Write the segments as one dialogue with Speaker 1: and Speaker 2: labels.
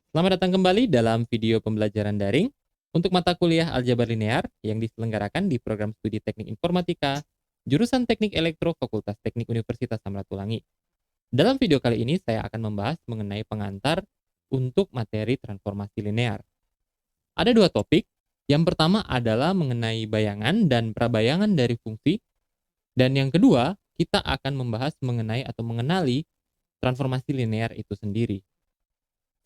Speaker 1: Selamat datang kembali dalam video pembelajaran daring untuk mata kuliah aljabar linear yang diselenggarakan di program studi Teknik Informatika, jurusan Teknik Elektro Fakultas Teknik Universitas Samratulangi. Dalam video kali ini saya akan membahas mengenai pengantar untuk materi transformasi linear. Ada dua topik. Yang pertama adalah mengenai bayangan dan prabayangan dari fungsi, dan yang kedua kita akan membahas mengenai atau mengenali transformasi linear itu sendiri.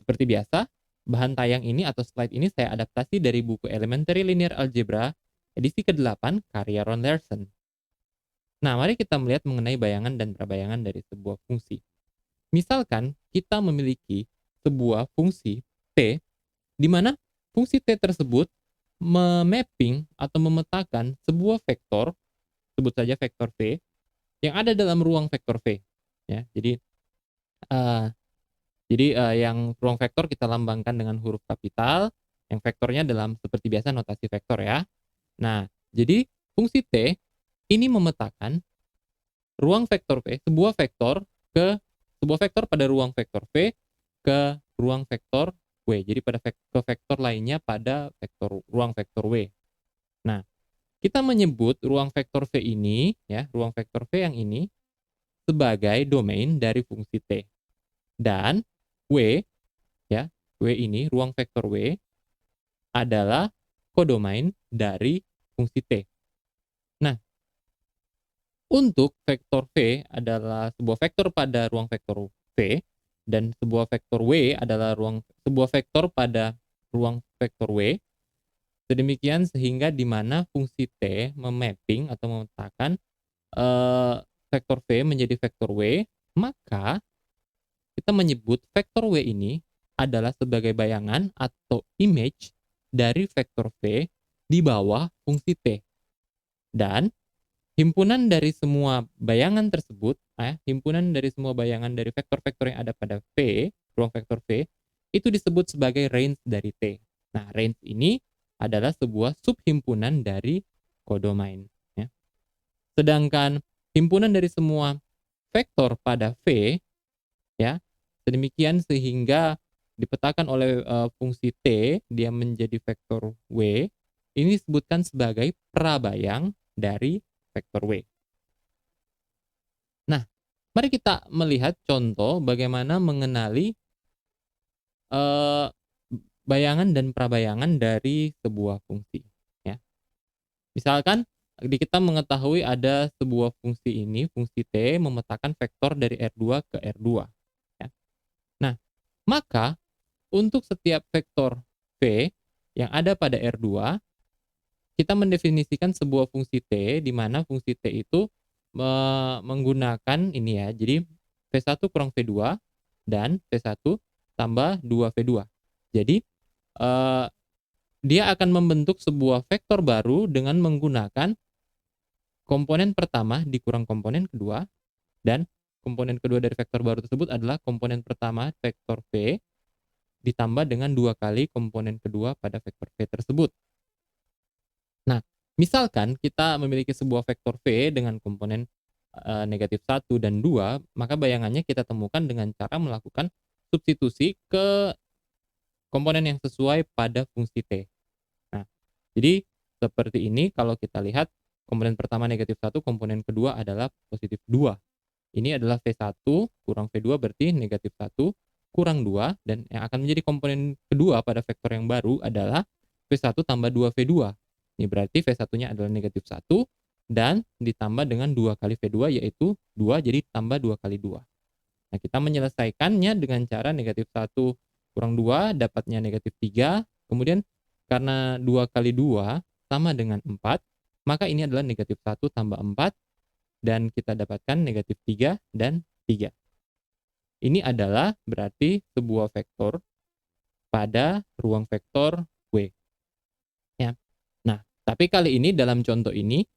Speaker 1: Seperti biasa, bahan tayang ini atau slide ini saya adaptasi dari buku Elementary Linear Algebra edisi ke-8 karya Ron Larson. Nah, mari kita melihat mengenai bayangan dan prabayangan dari sebuah fungsi. Misalkan kita memiliki sebuah fungsi T, di mana fungsi T tersebut memapping atau memetakan sebuah vektor, sebut saja vektor V, yang ada dalam ruang vektor V. Ya, eh, yang ruang vektor kita lambangkan dengan huruf kapital, yang vektornya dalam seperti biasa notasi vektor ya. Nah, jadi fungsi T ini memetakan ruang vektor V, sebuah vektor pada ruang vektor V ke ruang vektor W. Jadi ke vektor lainnya pada ruang vektor W. Nah, kita menyebut ruang vektor V ini ya, ruang vektor V yang ini sebagai domain dari fungsi T. Dan W ya, W ini ruang vektor W adalah kodomain dari fungsi T. Nah, untuk vektor V adalah sebuah vektor pada ruang vektor V dan sebuah vektor W adalah sebuah vektor pada ruang vektor W. Sedemikian sehingga di mana fungsi T memapping atau memetakan eh, vektor V menjadi vektor W, maka kita menyebut vektor W ini adalah sebagai bayangan atau image dari vektor V di bawah fungsi T. Dan himpunan dari semua bayangan tersebut, himpunan dari semua bayangan dari vektor-vektor yang ada pada V, ruang vektor V, itu disebut sebagai range dari T. Nah, range ini adalah sebuah subhimpunan dari kodomain. Ya. Sedangkan himpunan dari semua vektor pada V, ya, sedemikian sehingga dipetakan oleh fungsi T, dia menjadi vektor W, ini disebutkan sebagai prabayang dari vektor W. Nah, mari kita melihat contoh bagaimana mengenali eh, bayangan dan prabayangan dari sebuah fungsi. Ya. Misalkan kita mengetahui ada sebuah fungsi ini, fungsi T memetakan vektor dari R2 ke R2. Ya. Nah, maka untuk setiap vektor V yang ada pada R2, kita mendefinisikan sebuah fungsi T di mana fungsi T itu menggunakan ini ya. Jadi V1 kurang V2 dan V1 tambah 2V2. Jadi eh, dia akan membentuk sebuah vektor baru dengan menggunakan komponen pertama dikurang komponen kedua, dan komponen kedua dari vektor baru tersebut adalah komponen pertama vektor V ditambah dengan 2 kali komponen kedua pada vektor V tersebut. Nah, misalkan kita memiliki sebuah vektor V dengan komponen negatif 1 dan 2, maka bayangannya kita temukan dengan cara melakukan substitusi ke komponen yang sesuai pada fungsi T. Nah, jadi seperti ini kalau kita lihat komponen pertama negatif 1, komponen kedua adalah positif 2. Ini adalah V1 kurang V2 berarti negatif 1 kurang 2, dan yang akan menjadi komponen kedua pada vektor yang baru adalah V1 tambah 2V2. Ini berarti V1-nya adalah negatif 1 dan ditambah dengan 2 kali V2 yaitu 2, jadi tambah 2 kali 2. Nah, kita menyelesaikannya dengan cara negatif 1 kurang 2 dapatnya negatif 3. Kemudian karena 2 kali 2 sama dengan 4, maka ini adalah negatif 1 tambah 4 dan kita dapatkan negatif 3 dan 3. Ini adalah berarti sebuah vektor pada ruang vektor W. Ya. Nah, tapi kali ini dalam contoh ini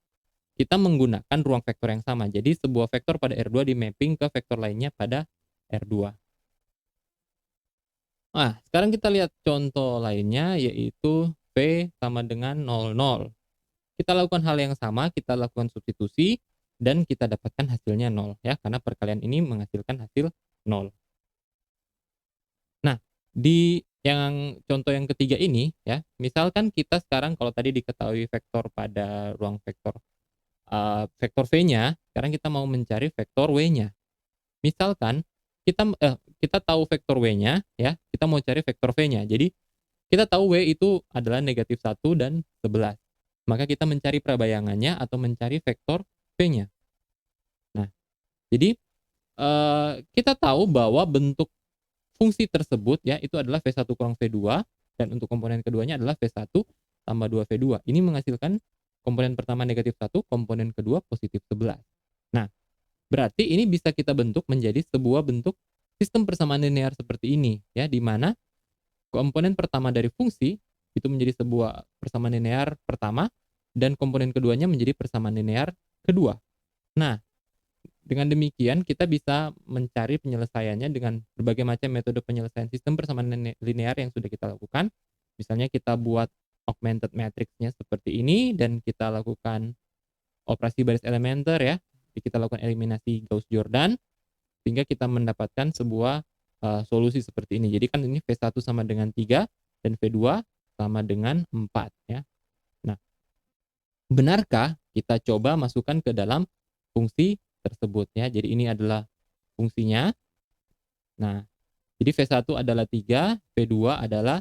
Speaker 1: kita menggunakan ruang vektor yang sama. Jadi sebuah vektor pada R2 di mapping ke vektor lainnya pada R2. Nah, sekarang kita lihat contoh lainnya yaitu V sama dengan 0, 0. Kita lakukan hal yang sama, kita lakukan substitusi dan kita dapatkan hasilnya 0 ya, karena perkalian ini menghasilkan hasil 0. Nah, di yang contoh yang ketiga ini ya, misalkan kita sekarang kalau tadi diketahui vektor pada ruang vektor, vektor V-nya, sekarang kita mau mencari vektor W-nya. Misalkan kita tahu vektor W-nya ya, kita mau cari vektor V-nya. Jadi kita tahu W itu adalah negatif 1 dan 11. Maka kita mencari prabayangannya atau mencari vektor V-nya. Nah, jadi kita tahu bahwa bentuk fungsi tersebut ya, itu adalah V1 kurang V2, dan untuk komponen keduanya adalah V1 tambah 2V2. Ini menghasilkan komponen pertama negatif 1, komponen kedua positif 11. Nah, berarti ini bisa kita bentuk menjadi sebuah bentuk sistem persamaan linear seperti ini ya, di mana komponen pertama dari fungsi itu menjadi sebuah persamaan linear pertama dan komponen keduanya menjadi persamaan linear kedua. Nah, dengan demikian kita bisa mencari penyelesaiannya dengan berbagai macam metode penyelesaian sistem persamaan linear yang sudah kita lakukan. Misalnya kita buat augmented matrix-nya seperti ini dan kita lakukan operasi baris elementer ya. Kita lakukan eliminasi Gauss-Jordan sehingga kita mendapatkan sebuah solusi seperti ini. Jadi kan ini V1 sama dengan 3 dan V2 sama dengan 4 ya. Nah, benarkah kita coba masukkan ke dalam fungsi tersebut ya. Jadi ini adalah fungsinya. Nah, jadi V1 adalah 3, V2 adalah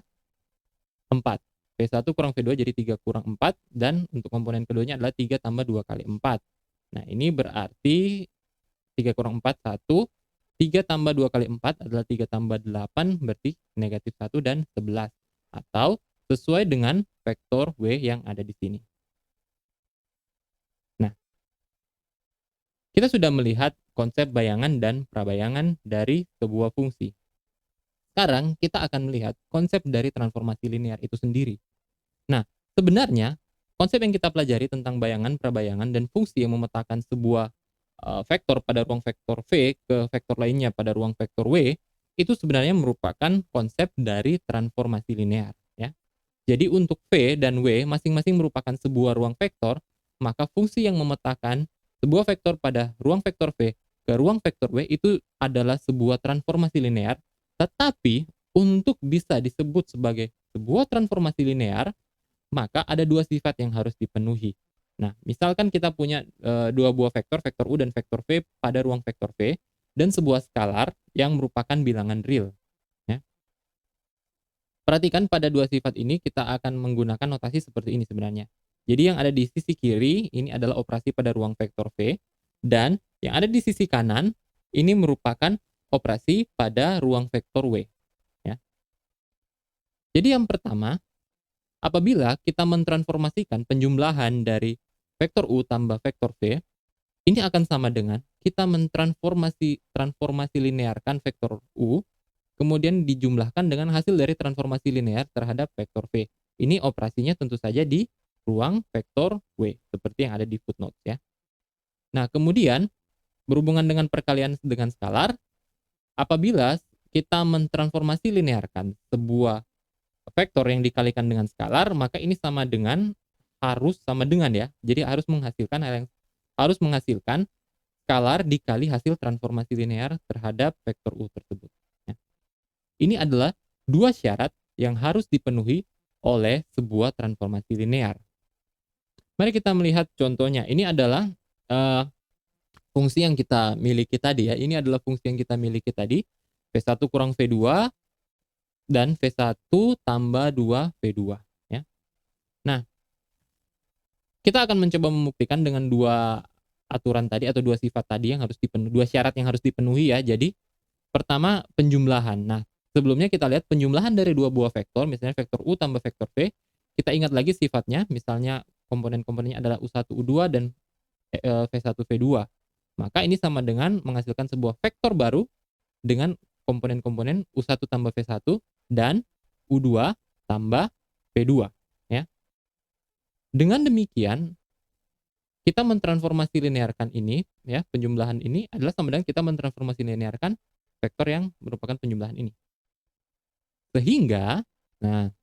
Speaker 1: 4. V1 kurang V2 jadi 3 kurang 4, dan untuk komponen keduanya adalah 3 tambah 2 kali 4. Nah, ini berarti 3 kurang 4, 1. 3 tambah 2 kali 4 adalah 3 tambah 8, berarti negatif 1 dan 11. Atau sesuai dengan vektor W yang ada di sini. Nah, kita sudah melihat konsep bayangan dan prabayangan dari sebuah fungsi. Sekarang kita akan melihat konsep dari transformasi linear itu sendiri. Nah, sebenarnya konsep yang kita pelajari tentang bayangan, prabayangan, dan fungsi yang memetakan sebuah vektor pada ruang vektor V ke vektor lainnya pada ruang vektor W, itu sebenarnya merupakan konsep dari transformasi linear ya. Jadi untuk V dan W masing-masing merupakan sebuah ruang vektor, maka fungsi yang memetakan sebuah vektor pada ruang vektor V ke ruang vektor W itu adalah sebuah transformasi linear, tetapi untuk bisa disebut sebagai sebuah transformasi linear, maka ada dua sifat yang harus dipenuhi. Nah, misalkan kita punya dua buah vektor, vektor U dan vektor V pada ruang vektor V, dan sebuah skalar yang merupakan bilangan real. Ya. Perhatikan pada dua sifat ini kita akan menggunakan notasi seperti ini sebenarnya. Jadi yang ada di sisi kiri ini adalah operasi pada ruang vektor V, dan yang ada di sisi kanan ini merupakan operasi pada ruang vektor W. Ya. Jadi yang pertama, apabila kita mentransformasikan penjumlahan dari vektor U tambah vektor V, ini akan sama dengan kita transformasi linearkan vektor U, kemudian dijumlahkan dengan hasil dari transformasi linear terhadap vektor V. Ini operasinya tentu saja di ruang vektor W, seperti yang ada di footnote ya. Nah, kemudian berhubungan dengan perkalian dengan skalar, apabila kita mentransformasi linearkan sebuah vektor yang dikalikan dengan skalar, maka ini harus sama dengan ya. Jadi harus menghasilkan skalar dikali hasil transformasi linear terhadap vektor U tersebut. Ya. Ini adalah dua syarat yang harus dipenuhi oleh sebuah transformasi linear. Mari kita melihat contohnya. Ini adalah fungsi yang kita miliki tadi ya. Ini adalah fungsi yang kita miliki tadi. V1 kurang V2 dan V1 tambah 2V2 ya. Nah, kita akan mencoba membuktikan dengan dua aturan tadi atau dua sifat tadi yang harus dipenuhi, dua syarat yang harus dipenuhi ya. Jadi pertama penjumlahan. Nah, sebelumnya kita lihat penjumlahan dari dua buah vektor, misalnya vektor U tambah vektor V. Kita ingat lagi sifatnya, misalnya komponen-komponennya adalah U1 U2 dan V1 V2. Maka ini sama dengan menghasilkan sebuah vektor baru dengan komponen-komponen U1 tambah V1 dan U2 tambah V2 ya. Dengan demikian kita mentransformasi linearkan ini ya, penjumlahan ini adalah sama dengan kita mentransformasi linearkan vektor yang merupakan penjumlahan ini. Sehingga nah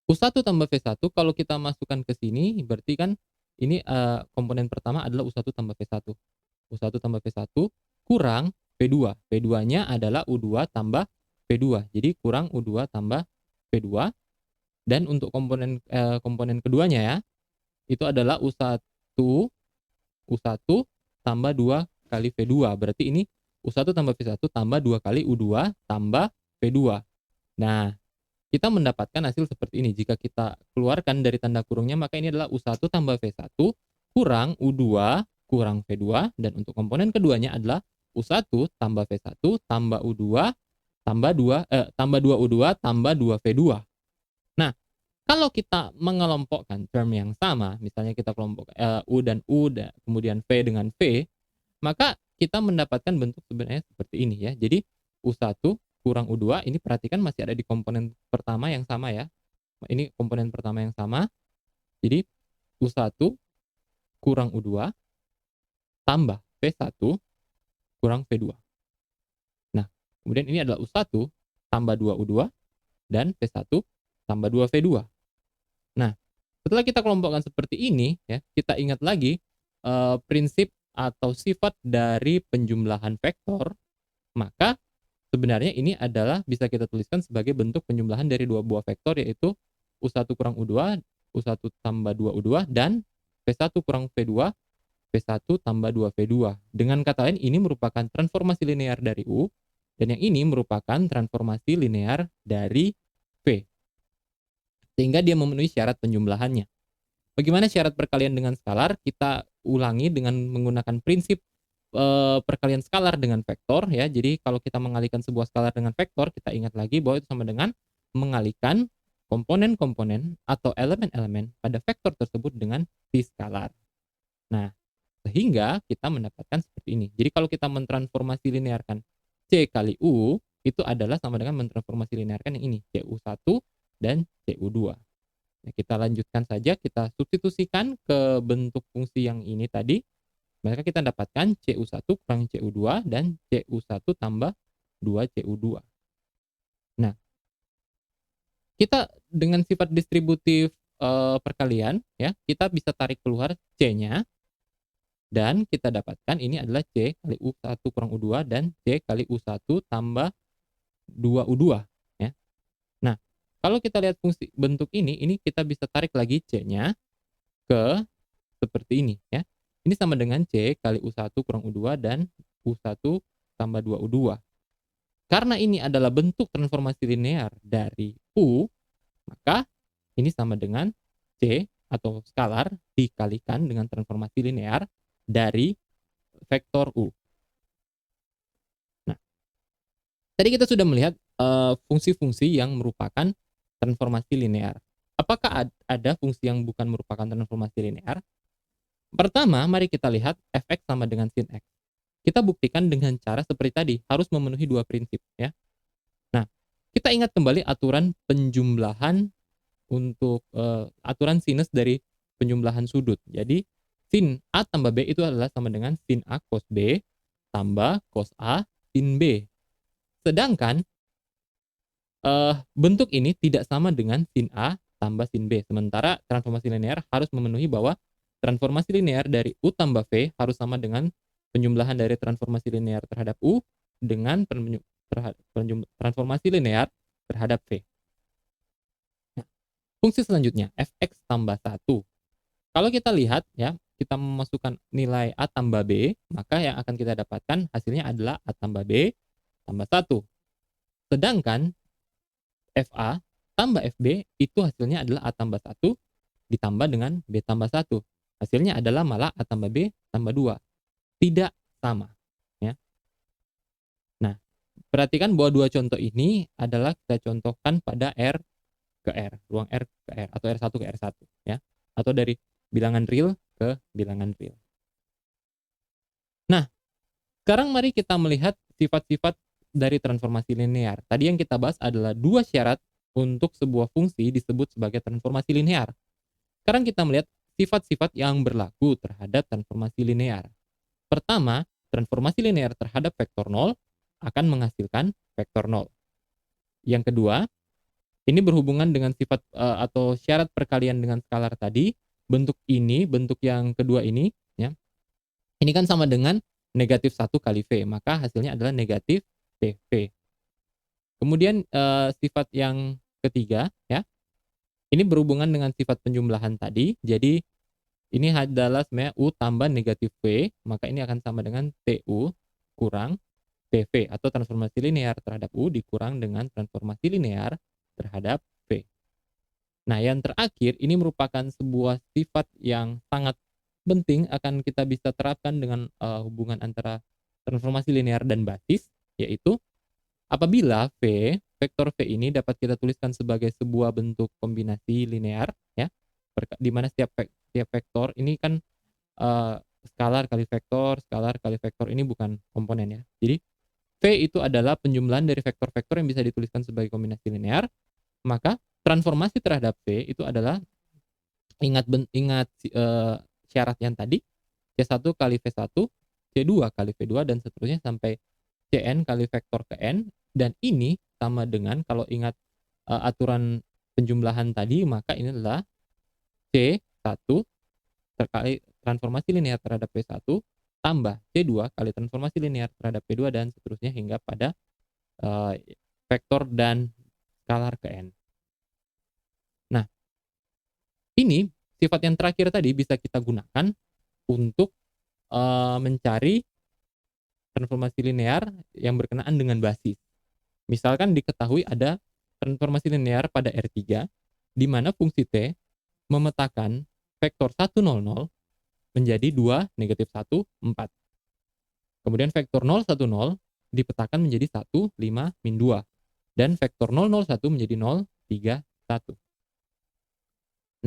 Speaker 1: U1 tambah V1 kalau kita masukkan ke sini berarti kan ini komponen pertama adalah U1 tambah V1. U1 tambah V1 kurang V2. V2-nya adalah U2 tambah V2. Jadi kurang U2 tambah V2. Dan untuk komponen keduanya ya, itu adalah U1 tambah 2 kali V2. Berarti ini U1 tambah V1 tambah 2 kali U2 tambah V2. Nah, kita mendapatkan hasil seperti ini. Jika kita keluarkan dari tanda kurungnya, maka ini adalah U1 tambah V1 kurang U2 kurang V2. Dan untuk komponen keduanya adalah U1 tambah V1 tambah U2 tambah 2 U2 tambah 2 V2. Nah, kalau kita mengelompokkan term yang sama, misalnya kita kelompok U dan U, kemudian V dengan V, maka kita mendapatkan bentuk sebenarnya seperti ini ya. Jadi U1 kurang U2, ini perhatikan masih ada di komponen pertama yang sama ya. Ini komponen pertama yang sama. Jadi U1 kurang U2 tambah V1 kurang V2. Nah, kemudian ini adalah U1 tambah 2 U2 dan V1 tambah 2 V2. Nah, setelah kita kelompokkan seperti ini ya, kita ingat lagi prinsip atau sifat dari penjumlahan vektor, maka sebenarnya ini adalah bisa kita tuliskan sebagai bentuk penjumlahan dari dua buah vektor, yaitu U1 kurang U2, U1 tambah 2 U2, dan V1 kurang V2, V1 tambah 2 V2. Dengan kata lain, ini merupakan transformasi linear dari U, dan yang ini merupakan transformasi linear dari V. Sehingga dia memenuhi syarat penjumlahannya. Bagaimana syarat perkalian dengan skalar? Kita ulangi dengan menggunakan prinsip perkalian skalar dengan vektor ya. Jadi kalau kita mengalihkan sebuah skalar dengan vektor, kita ingat lagi bahwa itu sama dengan mengalihkan komponen-komponen atau elemen-elemen pada vektor tersebut dengan si skalar. Nah, sehingga kita mendapatkan seperti ini. Jadi kalau kita mentransformasi linearkan C kali U, itu adalah sama dengan mentransformasi linearkan yang ini, CU1 dan CU2. Nah, kita lanjutkan saja, kita substitusikan ke bentuk fungsi yang ini tadi, maka kita dapatkan CU1 kurang CU2 dan CU1 tambah 2 CU2. Nah, kita dengan sifat distributif perkalian ya, kita bisa tarik keluar C-nya dan kita dapatkan ini adalah C kali U1 kurang U2 dan C kali U1 tambah 2U2 ya. Nah, kalau kita lihat fungsi bentuk ini kita bisa tarik lagi C-nya ke seperti ini ya. Ini sama dengan C kali U1 kurang U2 dan U1 tambah 2U2. Karena ini adalah bentuk transformasi linear dari U, maka ini sama dengan C atau skalar dikalikan dengan transformasi linear dari vektor U. Nah, tadi kita sudah melihat fungsi-fungsi yang merupakan transformasi linear. Apakah ada fungsi yang bukan merupakan transformasi linear? Pertama, mari kita lihat fx sama dengan sin x. Kita buktikan dengan cara seperti tadi, harus memenuhi dua prinsip ya. Nah, kita ingat kembali aturan penjumlahan untuk aturan sinus dari penjumlahan sudut. Jadi sin A tambah B itu adalah sama dengan sin A cos B tambah cos A sin B. Sedangkan bentuk ini tidak sama dengan sin A tambah sin B. Sementara transformasi linear harus memenuhi bahwa transformasi linear dari U tambah V harus sama dengan penjumlahan dari transformasi linear terhadap U dengan transformasi linear terhadap V. Nah, fungsi selanjutnya, fx tambah 1. Kalau kita lihat ya, kita memasukkan nilai A tambah B, maka yang akan kita dapatkan hasilnya adalah A tambah B tambah 1. Sedangkan FA tambah FB itu hasilnya adalah A tambah 1 ditambah dengan B tambah 1. Hasilnya adalah malah A tambah B tambah 2. Tidak sama. Ya. Nah, perhatikan bahwa dua contoh ini adalah kita contohkan pada R ke R, ruang R ke R, atau R1 ke R1. Ya. Atau dari bilangan real ke bilangan real. Nah, sekarang mari kita melihat sifat-sifat dari transformasi linear. Tadi yang kita bahas adalah dua syarat untuk sebuah fungsi disebut sebagai transformasi linear. Sekarang kita melihat sifat-sifat yang berlaku terhadap transformasi linear. Pertama, transformasi linear terhadap vektor 0 akan menghasilkan vektor 0. Yang kedua, ini berhubungan dengan sifat atau syarat perkalian dengan skalar tadi. Bentuk ini, bentuk yang kedua ini, ya, ini kan sama dengan negatif 1 kali V, maka hasilnya adalah negatif CV. Kemudian sifat yang ketiga ya, ini berhubungan dengan sifat penjumlahan tadi. Jadi ini adalah sebenarnya U tambah negatif V, maka ini akan sama dengan TU kurang TV atau transformasi linear terhadap U dikurang dengan transformasi linear terhadap V. Nah, yang terakhir ini merupakan sebuah sifat yang sangat penting akan kita bisa terapkan dengan hubungan antara transformasi linear dan basis, yaitu apabila V, vektor V ini dapat kita tuliskan sebagai sebuah bentuk kombinasi linear, ya, di mana setiap vektor ini kan skalar kali vektor ini bukan komponen ya. Jadi V itu adalah penjumlahan dari vektor-vektor yang bisa dituliskan sebagai kombinasi linear, maka transformasi terhadap V itu adalah ingat syarat yang tadi, C1 kali V1, C2 kali V2 dan seterusnya sampai Cn kali vektor ke n, dan ini sama dengan kalau ingat aturan penjumlahan tadi, maka ini adalah C1 terkali transformasi linear terhadap V1 tambah C2 kali transformasi linear terhadap V2 dan seterusnya hingga pada vektor dan skalar ke n. Nah, ini sifat yang terakhir tadi bisa kita gunakan untuk mencari transformasi linear yang berkenaan dengan basis. Misalkan diketahui ada transformasi linear pada R3 di mana fungsi T memetakan vektor 1, 0, 0 menjadi 2, negatif 1, 4. Kemudian vektor 0, 1, 0 dipetakan menjadi 1, 5, min 2. Dan vektor 0, 0, 1 menjadi 0, 3, 1.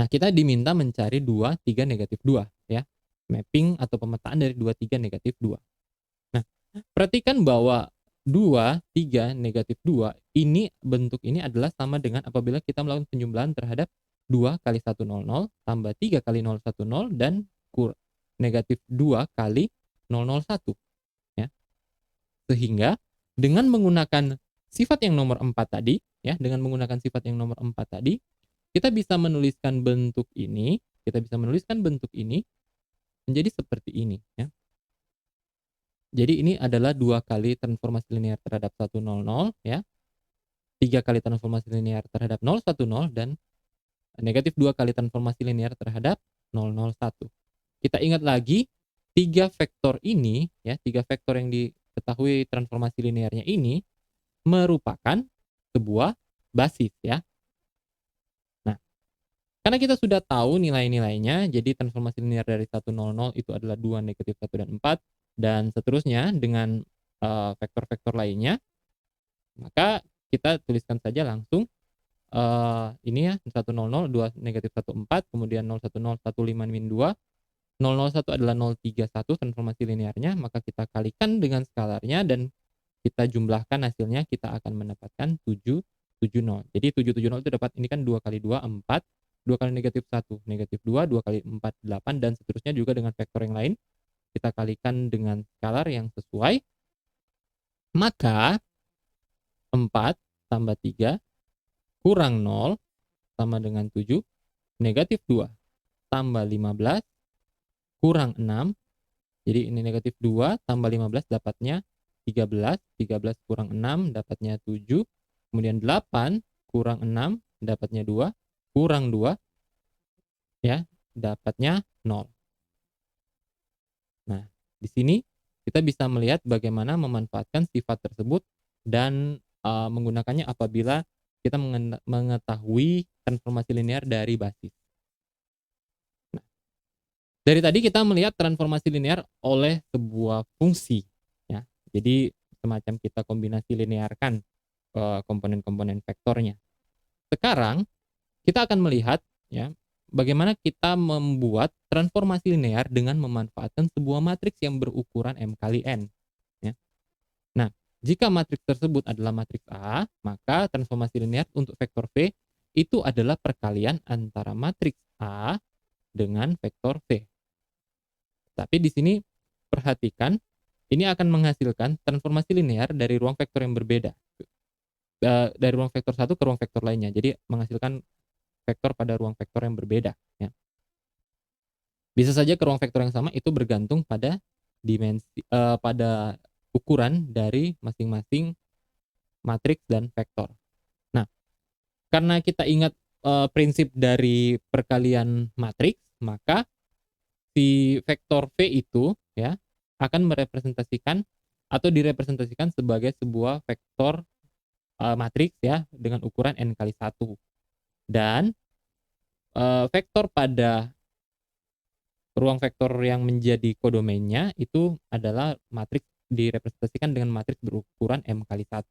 Speaker 1: Nah, kita diminta mencari 2, 3, negatif 2 ya. Mapping atau pemetaan dari 2, 3, negatif 2. Nah, perhatikan bahwa 2, 3, negatif 2 ini bentuk ini adalah sama dengan apabila kita melakukan penjumlahan terhadap 2 kali 1, 0, 0 tambah 3 kali 0, 1, 0 dan negatif 2 kali 0, 0, 1 ya. Sehingga dengan menggunakan sifat yang nomor 4 tadi ya, dengan menggunakan sifat yang nomor 4 tadi, kita bisa menuliskan bentuk ini menjadi seperti ini ya. Jadi ini adalah 2 kali transformasi linear terhadap 1, 0, 0 ya. 3 kali transformasi linear terhadap 0, 1, 0 dan negatif 2 kali transformasi linear terhadap 0, 0, 1. Kita ingat lagi 3 vektor ini ya, 3 vektor yang diketahui transformasi linearnya ini merupakan sebuah basis ya. Nah, karena kita sudah tahu nilai-nilainya, jadi transformasi linear dari 1, 0, 0 itu adalah 2, negatif 1 dan 4 dan seterusnya dengan vektor-vektor lainnya, maka kita tuliskan saja langsung ini ya 1, 0, 0, 2, negatif 1, 4, kemudian 0, 1, 0, 1, 5, min 2, 0, 0, 1 adalah 0, 3, 1 transformasi linearnya, maka kita kalikan dengan skalarnya dan kita jumlahkan hasilnya, kita akan mendapatkan 7, 7, 0. Jadi 7, 7, 0 itu dapat ini kan 2 kali 2, 4, 2 kali negatif 1, negatif 2, 2 kali 4, 8, dan seterusnya juga dengan vektor yang lain. Kita kalikan dengan skalar yang sesuai, maka 4 tambah 3 kurang 0 sama dengan 7, negatif 2 tambah 15 kurang 6, jadi ini negatif 2 tambah 15 dapatnya 13, 13 kurang 6 dapatnya 7, kemudian 8 kurang 6 dapatnya 2, kurang 2 ya, dapatnya 0. Nah, di sini kita bisa melihat bagaimana memanfaatkan sifat tersebut dan menggunakannya apabila kita mengetahui transformasi linear dari basis. Nah, dari tadi kita melihat transformasi linear oleh sebuah fungsi ya. Jadi semacam kita kombinasi linearkan komponen-komponen vektornya. Sekarang kita akan melihat ya bagaimana kita membuat transformasi linear dengan memanfaatkan sebuah matriks yang berukuran M kali N ya. Nah, jika matriks tersebut adalah matriks A, maka transformasi linear untuk vektor V itu adalah perkalian antara matriks A dengan vektor V. Tapi di sini perhatikan, ini akan menghasilkan transformasi linear dari ruang vektor yang berbeda. Dari ruang vektor satu ke ruang vektor lainnya. Jadi menghasilkan vektor pada ruang vektor yang berbeda ya. Bisa saja ke ruang vektor yang sama itu bergantung pada dimensi pada ukuran dari masing-masing matriks dan vektor. Nah, karena kita ingat prinsip dari perkalian matriks, maka si vektor V itu ya akan merepresentasikan atau direpresentasikan sebagai sebuah vektor matriks ya dengan ukuran n kali 1. Dan vektor pada ruang vektor yang menjadi kodomainnya itu adalah matriks direpresentasikan dengan matriks berukuran M kali 1.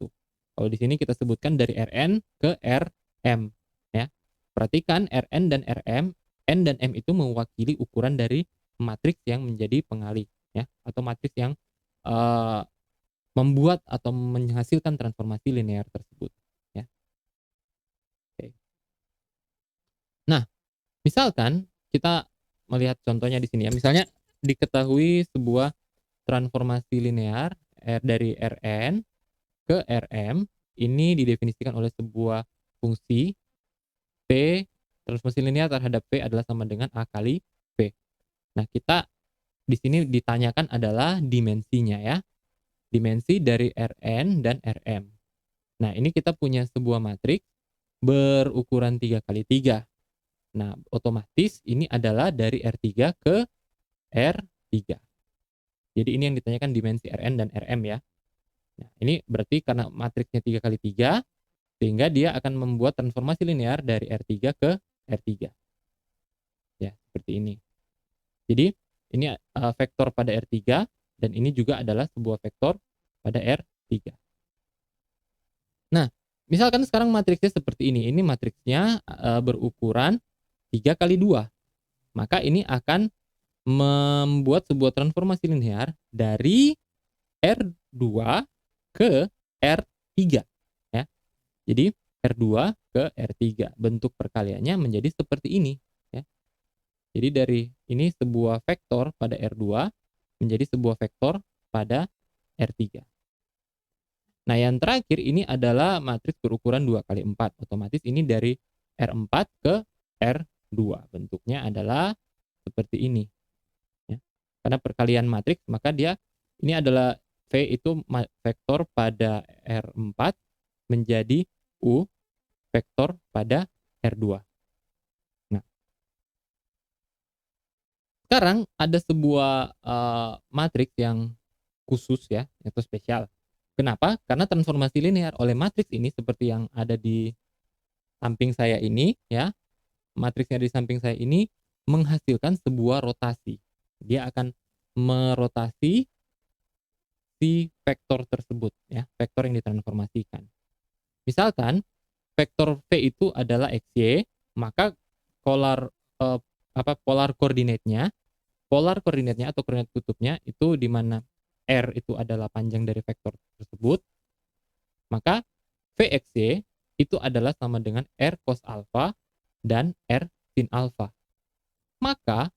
Speaker 1: Kalau di sini kita sebutkan dari Rn ke Rm ya. Perhatikan Rn dan Rm, N dan M itu mewakili ukuran dari matriks yang menjadi pengalih ya atau matriks yang eh, membuat atau menghasilkan transformasi linear tersebut ya. Oke. Nah, misalkan kita melihat contohnya di sini ya. Misalnya diketahui sebuah transformasi linear dari Rn ke Rm ini didefinisikan oleh sebuah fungsi P transformasi linear terhadap V adalah sama dengan A kali V. Nah, kita di sini ditanyakan adalah dimensinya ya. Dimensi dari Rn dan Rm. Nah, ini kita punya sebuah matriks berukuran 3 kali 3. Nah, otomatis ini adalah dari R3 ke R3. Jadi ini yang ditanyakan dimensi Rn dan Rm ya. Nah, ini berarti karena matriksnya 3 kali 3, sehingga dia akan membuat transformasi linear dari R3 ke R3. Ya, seperti ini. Jadi, ini vektor pada R3, dan ini juga adalah sebuah vektor pada R3. Nah, misalkan sekarang matriksnya seperti ini. Ini matriksnya berukuran 3 kali 2. Maka ini akan membuat sebuah transformasi linear dari R2 ke R3 ya. Jadi R2 ke R3 bentuk perkaliannya menjadi seperti ini ya. Jadi dari ini sebuah vektor pada R2 menjadi sebuah vektor pada R3. Nah, yang terakhir ini adalah matriks berukuran 2 kali 4. Otomatis ini dari R4 ke R2. Bentuknya adalah seperti ini ya. Karena perkalian matriks maka dia ini adalah V itu vektor pada R4 menjadi U vektor pada R2. Nah, sekarang ada sebuah matriks yang khusus ya, atau spesial. Kenapa? Karena transformasi linear oleh matriks ini seperti yang ada di samping saya ini ya. Matriksnya di samping saya ini menghasilkan sebuah rotasi. Dia akan merotasi si vektor tersebut ya, vektor yang ditransformasikan. Misalkan vektor V itu adalah XY, maka polar polar koordinatnya atau koordinat kutubnya itu di mana R itu adalah panjang dari vektor tersebut, maka Vxy itu adalah sama dengan R cos alpha dan R sin alpha. Maka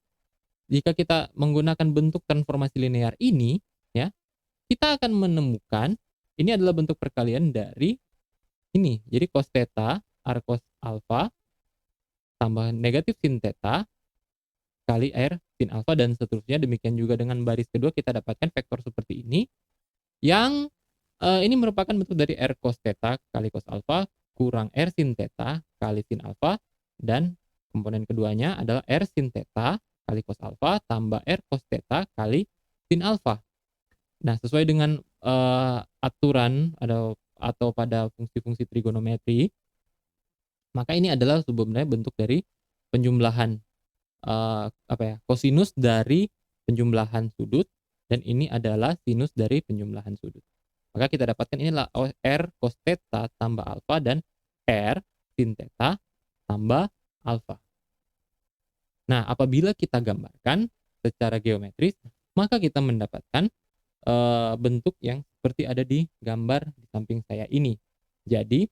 Speaker 1: jika kita menggunakan bentuk transformasi linear ini ya, kita akan menemukan ini adalah bentuk perkalian dari ini. Jadi cos theta R cos alpha tambah negatif sin theta kali R sin alpha dan seterusnya. Demikian juga dengan baris kedua kita dapatkan vektor seperti ini yang ini merupakan bentuk dari R cos theta kali cos alpha kurang R sin theta kali sin alpha, dan komponen keduanya adalah R sin theta kali cos alpha tambah R cos theta kali sin alpha. Nah, sesuai dengan aturan atau pada fungsi-fungsi trigonometri, maka ini adalah sebenarnya bentuk dari penjumlahan kosinus dari penjumlahan sudut, dan ini adalah sinus dari penjumlahan sudut. Maka kita dapatkan inilah R cos theta tambah alpha dan R sin theta tambah alpha. Nah, apabila kita gambarkan secara geometris, maka kita mendapatkan bentuk yang seperti ada di gambar di samping saya ini. Jadi,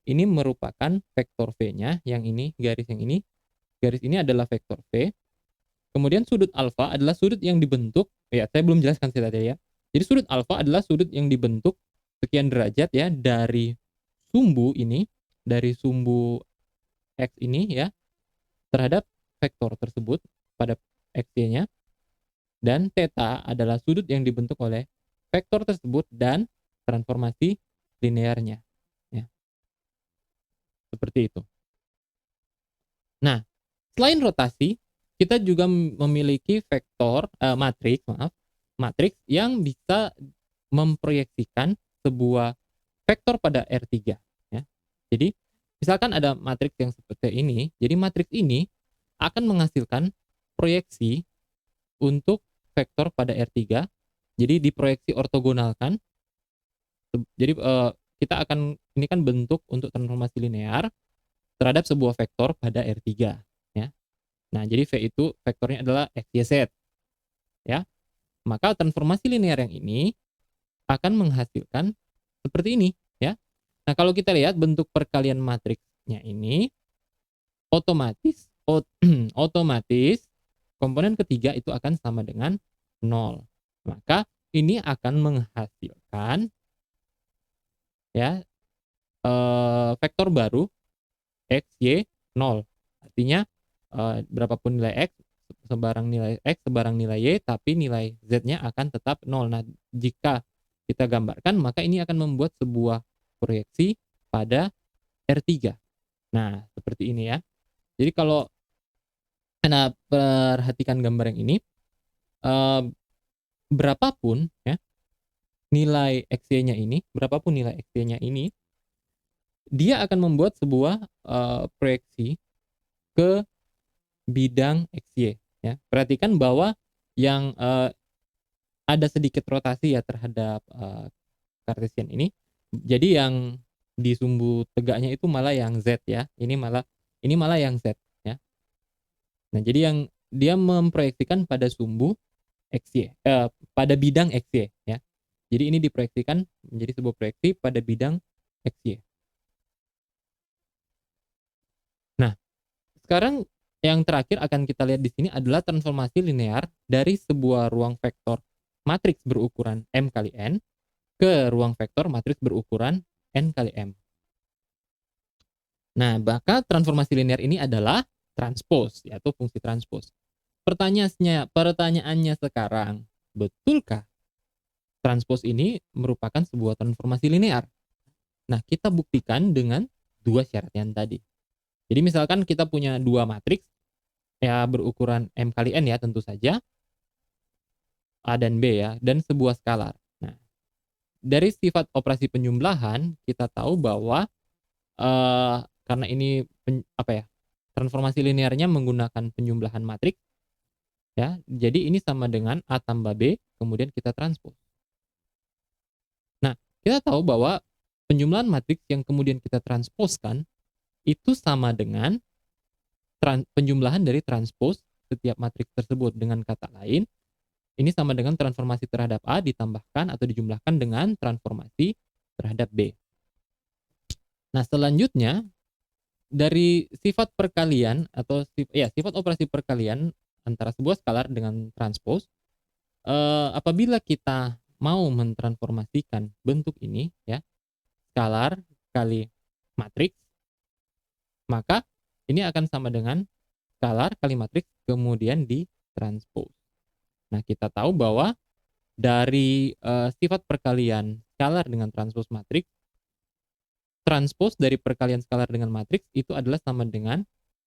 Speaker 1: ini merupakan vektor V-nya, yang ini, garis yang ini. Garis ini adalah vektor V. Kemudian sudut alfa adalah sudut yang dibentuk, ya saya belum jelaskan tadi ya. Jadi sudut alfa adalah sudut yang dibentuk sekian derajat ya dari sumbu ini, dari sumbu X ini ya, terhadap vektor tersebut pada X-nya. Dan theta adalah sudut yang dibentuk oleh vektor tersebut dan transformasi linearnya. seperti itu. Nah, selain rotasi, kita juga memiliki matriks yang bisa memproyeksikan sebuah vektor pada R3 ya. Jadi, misalkan ada matriks yang seperti ini, jadi matriks ini akan menghasilkan proyeksi untuk vektor pada R3. Jadi diproyeksi ortogonalkan. Jadi kita akan ini kan bentuk untuk transformasi linear terhadap sebuah vektor pada R3 ya. Nah, jadi V itu vektornya adalah X, Y, Z ya. Maka transformasi linear yang ini akan menghasilkan seperti ini ya. Nah, kalau kita lihat bentuk perkalian matriksnya ini otomatis otomatis komponen ketiga itu akan sama dengan 0. Maka ini akan menghasilkan ya vektor baru X, Y, 0. Artinya berapapun nilai X, sebarang nilai Y, tapi nilai Z-nya akan tetap 0. Nah, jika kita gambarkan, maka ini akan membuat sebuah proyeksi pada R3. Nah, seperti ini ya. Jadi kalau Anda perhatikan gambar yang ini, berapapun ya nilai XY-nya ini, dia akan membuat sebuah proyeksi ke bidang XY ya. Perhatikan bahwa yang ada sedikit rotasi ya terhadap Cartesian ini. Jadi yang di sumbu tegaknya itu malah yang Z ya. Ini malah yang Z ya. Nah, jadi yang dia memproyeksikan pada sumbu XY, pada bidang XY ya. Jadi ini diproyeksikan menjadi sebuah proyeksi pada bidang XY. Nah, sekarang yang terakhir akan kita lihat di sini adalah transformasi linear dari sebuah ruang vektor matriks berukuran M kali N ke ruang vektor matriks berukuran N kali M. Nah, maka transformasi linear ini adalah transpose, yaitu fungsi transpose. Pertanyaannya sekarang, betulkah transpose ini merupakan sebuah transformasi linear? Nah, kita buktikan dengan dua syarat yang tadi. Jadi misalkan kita punya dua matriks ya berukuran M kali N ya tentu saja, A dan B ya, dan sebuah skalar. Nah, dari sifat operasi penjumlahan kita tahu bahwa karena ini transformasi linearnya menggunakan penjumlahan matriks ya. Jadi ini sama dengan A tambah B kemudian kita transpose. Nah, kita tahu bahwa penjumlahan matriks yang kemudian kita transposkan itu sama dengan penjumlahan dari transpose setiap matriks tersebut. Dengan kata lain, ini sama dengan transformasi terhadap A ditambahkan atau dijumlahkan dengan transformasi terhadap B. Nah, selanjutnya dari sifat perkalian atau sifat operasi perkalian antara sebuah skalar dengan transpose, apabila kita mau mentransformasikan bentuk ini ya, skalar kali matriks, maka ini akan sama dengan skalar kali matriks kemudian ditranspose. Nah, kita tahu bahwa dari sifat perkalian skalar dengan transpose matriks, transpose dari perkalian skalar dengan matriks itu adalah sama dengan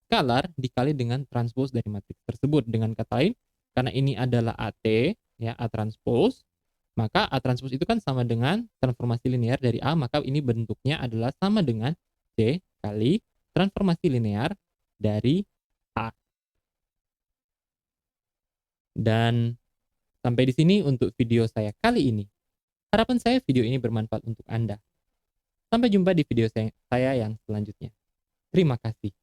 Speaker 1: skalar dikali dengan transpose dari matriks tersebut. Dengan kata lain, karena ini adalah AT, ya, A transpose, maka A transpose itu kan sama dengan transformasi linear dari A, maka ini bentuknya adalah sama dengan C kali transformasi linear dari A. Dan sampai di sini untuk video saya kali ini. Harapan saya video ini bermanfaat untuk Anda. Sampai jumpa di video saya yang selanjutnya. Terima kasih.